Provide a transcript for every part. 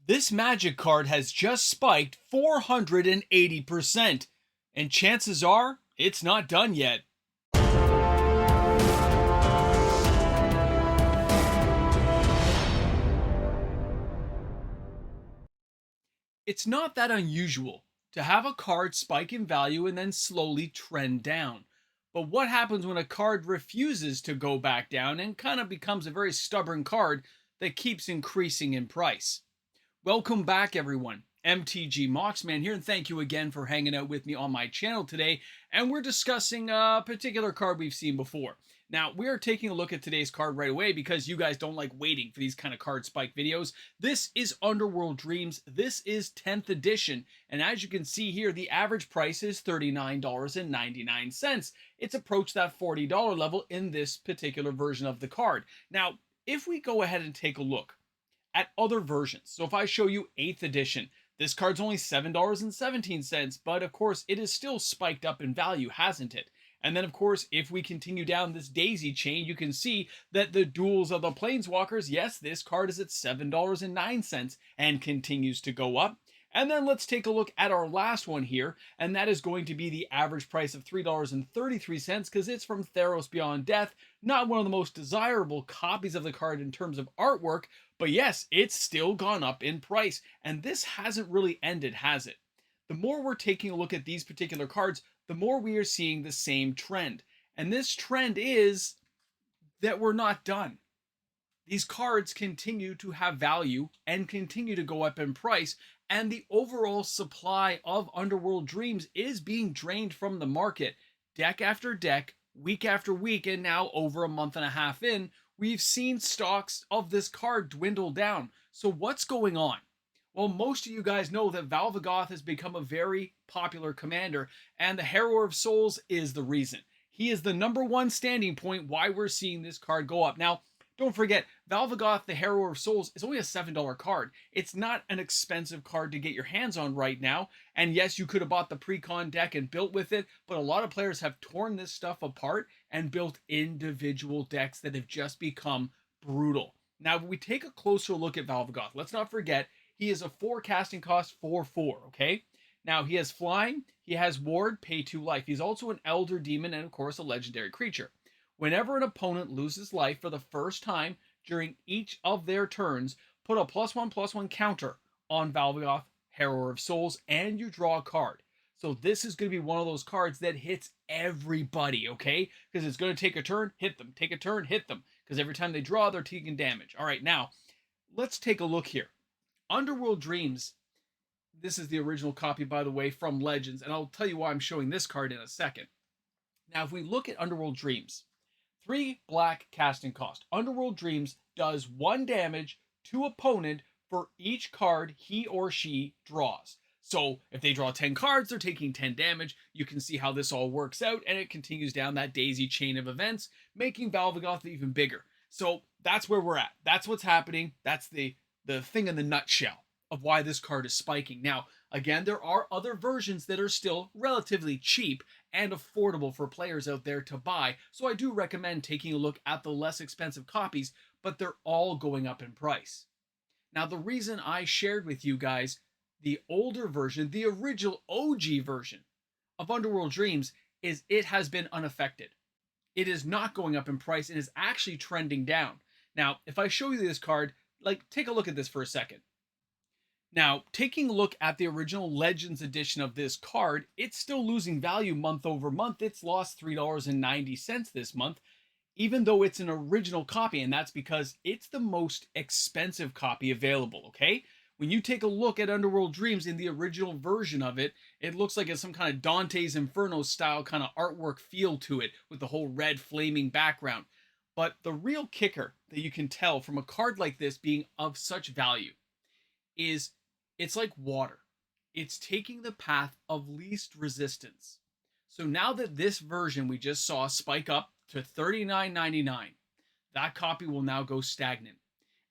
This magic card has just spiked 480%, and chances are it's not done yet. It's not that unusual to have a card spike in value and then slowly trend down. But what happens when a card refuses to go back down and kind of becomes a very stubborn card that keeps increasing in price? Welcome back, everyone. MTG Moxman here, and thank you again for hanging out with me on my channel today. And we're discussing a particular card we've seen before. Now, we are taking a look at today's card right away because you guys don't like waiting for these kind of card spike videos. This is Underworld Dreams. This is 10th edition. And as you can see here, the average price is $39.99. It's approached that $40 level in this particular version of the card. Now, if we go ahead and take a look at other versions. So if I show you 8th edition, this card's only $7.17, but of course it is still spiked up in value, hasn't it? And then of course, if we continue down this daisy chain, you can see that the Duels of the Planeswalkers, yes, this card is at $7.09 and continues to go up. And then let's take a look at our last one here, and that is going to be the average price of $3.33 because it's from Theros Beyond Death, not one of the most desirable copies of the card in terms of artwork, but yes, it's still gone up in price, and this hasn't really ended, has it? The more we're taking a look at these particular cards, the more we are seeing the same trend. And this trend is that we're not done. These cards continue to have value and continue to go up in price, and the overall supply of Underworld Dreams is being drained from the market. Deck after deck, week after week, and now over a month and a half in, we've seen stocks of this card dwindle down. So what's going on? Well, most of you guys know that Valgavoth has become a very popular commander, and the Harrower of Souls is the reason. He is the #1 standing point why we're seeing this card go up. Now, don't forget, Valgavoth, the Harrower of Souls, is only a $7 card. It's not an expensive card to get your hands on right now. And yes, you could have bought the pre-con deck and built with it, but a lot of players have torn this stuff apart and built individual decks that have just become brutal. Now, when we take a closer look at Valgavoth, let's not forget, he is a 4 casting cost 4/4, okay? Now, he has flying, he has ward, pay 2 life. He's also an Elder Demon and, of course, a legendary creature. Whenever an opponent loses life for the first time during each of their turns, put a +1/+1 counter on Valgavoth, Harrower of Souls, and you draw a card. So this is going to be one of those cards that hits everybody, okay? Because it's going to take a turn, hit them, take a turn, hit them. Because every time they draw, they're taking damage. All right, now, let's take a look here. Underworld Dreams, this is the original copy, by the way, from Legends, and I'll tell you why I'm showing this card in a second. Now, if we look at Underworld Dreams, 3 black casting cost. Underworld Dreams does 1 damage to opponent for each card he or she draws. So if they draw 10 cards, they're taking 10 damage. You can see how this all works out, and it continues down that daisy chain of events, making Valgavoth even bigger. So that's where we're at. That's what's happening. That's the thing in the nutshell of why this card is spiking. Now, again, there are other versions that are still relatively cheap and affordable for players out there to buy, so I do recommend taking a look at the less expensive copies, but they're all going up in price. Now, the reason I shared with you guys the older version, the original OG version of Underworld Dreams, is it has been unaffected. It is not going up in price. It is actually trending down. Now, if I show you this card, take a look at this for a second. Now, taking a look at the original Legends edition of this card, it's still losing value month over month. It's lost $3.90 this month, even though it's an original copy, and that's because it's the most expensive copy available, okay? When you take a look at Underworld Dreams in the original version of it, it looks like it's some kind of Dante's Inferno style kind of artwork feel to it with the whole red flaming background. But the real kicker that you can tell from a card like this being of such value is it's like water. It's taking the path of least resistance. So now that this version we just saw spike up to $39.99, that copy will now go stagnant.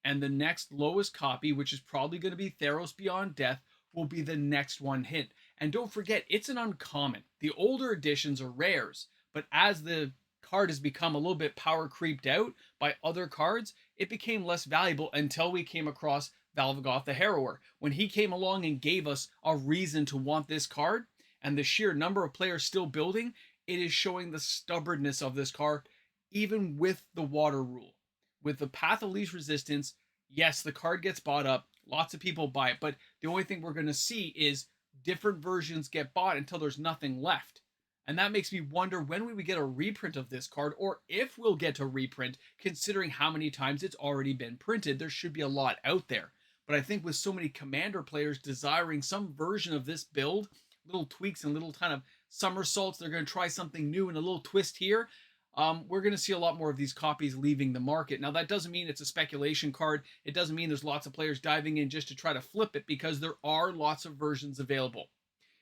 And the next lowest copy, which is probably going to be Theros Beyond Death, will be the next one hit. And don't forget, it's an uncommon. The older editions are rares, but as the card has become a little bit power creeped out by other cards, it became less valuable until we came across Valgavoth the Harrower. When he came along and gave us a reason to want this card, and the sheer number of players still building, it is showing the stubbornness of this card, even with the water rule. With the Path of Least Resistance, yes, the card gets bought up. Lots of people buy it, but the only thing we're going to see is different versions get bought until there's nothing left. And that makes me wonder when we get a reprint of this card, or if we'll get a reprint, considering how many times it's already been printed. There should be a lot out there. But I think with so many Commander players desiring some version of this build, little tweaks and little kind of somersaults, they're going to try something new and a little twist here. We're going to see a lot more of these copies leaving the market. Now, that doesn't mean it's a speculation card. It doesn't mean there's lots of players diving in just to try to flip it, because there are lots of versions available.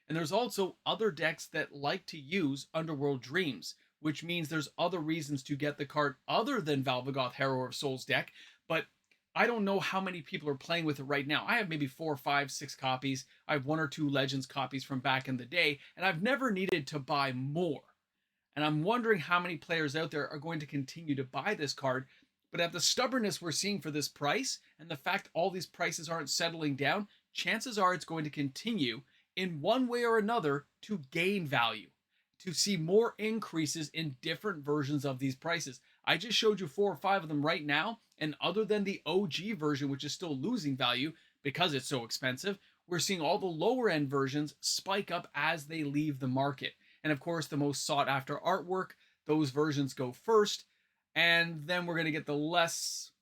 And there's also other decks that like to use Underworld Dreams, which means there's other reasons to get the card other than Valgavoth Harrower of Souls deck. But I don't know how many people are playing with it right now. I have maybe 4, 5, 6 copies. I have 1 or 2 Legends copies from back in the day, and I've never needed to buy more. And I'm wondering how many players out there are going to continue to buy this card. But at the stubbornness we're seeing for this price, and the fact all these prices aren't settling down, chances are it's going to continue in one way or another to gain value, to see more increases in different versions of these prices. I just showed you 4 or 5 of them right now, and other than the OG version, which is still losing value because it's so expensive, we're seeing all the lower end versions spike up as they leave the market. And of course, the most sought after artwork, those versions go first, and then we're going to get the less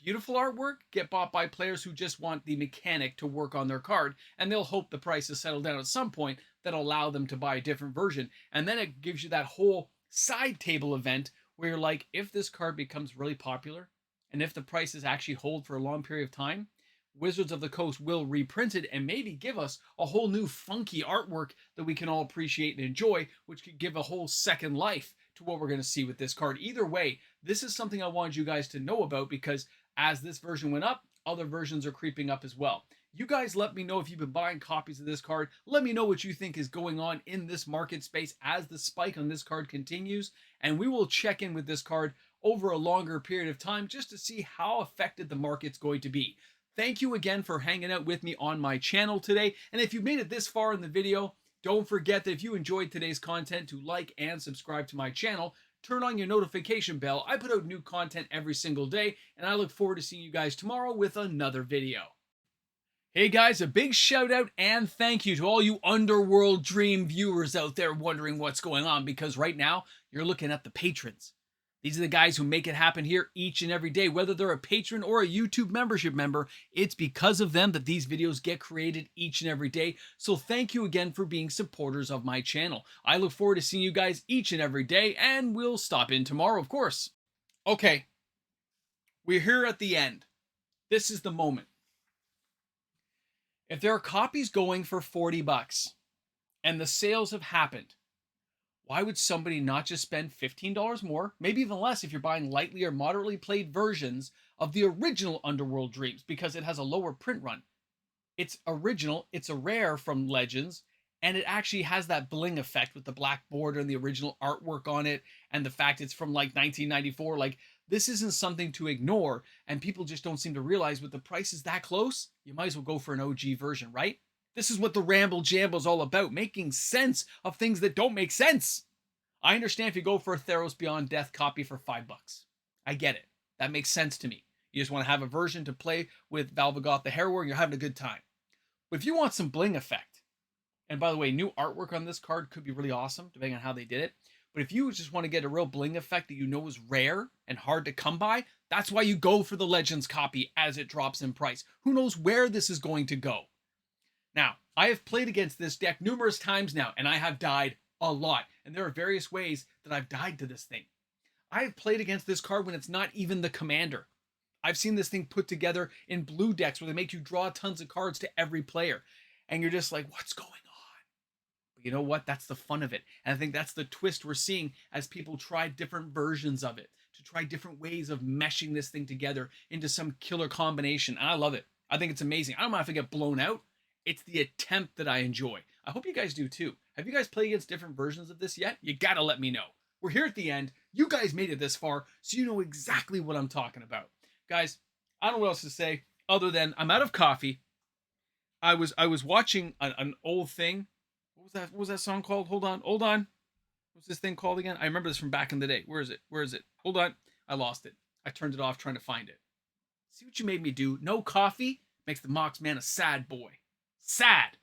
beautiful artwork get bought by players who just want the mechanic to work on their card, and they'll hope the prices settle down at some point that allow them to buy a different version. And then it gives you that whole side table event where you're like, if this card becomes really popular, and if the prices actually hold for a long period of time, Wizards of the Coast will reprint it and maybe give us a whole new funky artwork that we can all appreciate and enjoy, which could give a whole second life to what we're going to see with this card. Either way, this is something I wanted you guys to know about, because as this version went up, other versions are creeping up as well. You guys let me know if you've been buying copies of this card. Let me know what you think is going on in this market space as the spike on this card continues, and we will check in with this card over a longer period of time just to see how affected the market's going to be. Thank you again for hanging out with me on my channel today. And if you made it this far in the video, don't forget that if you enjoyed today's content, to like and subscribe to my channel. Turn on your notification bell. I put out new content every single day, and I look forward to seeing you guys tomorrow with another video. Hey guys, a big shout out and thank you to all you Underworld Dream viewers out there wondering what's going on, because right now you're looking at the patrons. These are the guys who make it happen here each and every day. Whether they're a patron or a YouTube membership member, it's because of them that these videos get created each and every day. So thank you again for being supporters of my channel. I look forward to seeing you guys each and every day, and we'll stop in tomorrow, of course. Okay, we're here at the end. This is the moment. If there are copies going for 40 bucks and the sales have happened, why would somebody not just spend $15 more, maybe even less if you're buying lightly or moderately played versions of the original Underworld Dreams, because it has a lower print run. It's original, it's a rare from Legends, and it actually has that bling effect with the black border and the original artwork on it, and the fact it's from like 1994. Like, this isn't something to ignore, and people just don't seem to realize with the prices that close, you might as well go for an OG version, right? This is what the Ramble Jamble is all about, making sense of things that don't make sense. I understand if you go for a Theros Beyond Death copy for $5. I get it. That makes sense to me. You just want to have a version to play with Valgavoth the Harrower, and you're having a good time. But if you want some bling effect, and by the way, new artwork on this card could be really awesome, depending on how they did it. But if you just want to get a real bling effect that you know is rare and hard to come by, that's why you go for the Legends copy as it drops in price. Who knows where this is going to go? Now, I have played against this deck numerous times now, and I have died a lot. And there are various ways that I've died to this thing. I have played against this card when it's not even the commander. I've seen this thing put together in blue decks where they make you draw tons of cards to every player. And you're just like, what's going on? But you know what? That's the fun of it. And I think that's the twist we're seeing as people try different versions of it, to try different ways of meshing this thing together into some killer combination. And I love it. I think it's amazing. I don't mind if I get blown out. It's the attempt that I enjoy. I hope you guys do too. Have you guys played against different versions of this yet? You gotta let me know. We're here at the end. You guys made it this far, so you know exactly what I'm talking about. Guys, I don't know what else to say. other than I'm out of coffee. I was watching an old thing. What was that? What was that song called? Hold on, hold on. What's this thing called again? I remember this from back in the day. Where is it? Where is it? Hold on. I lost it. I turned it off trying to find it. See what you made me do? No coffee makes the Mox man a sad boy. Sad.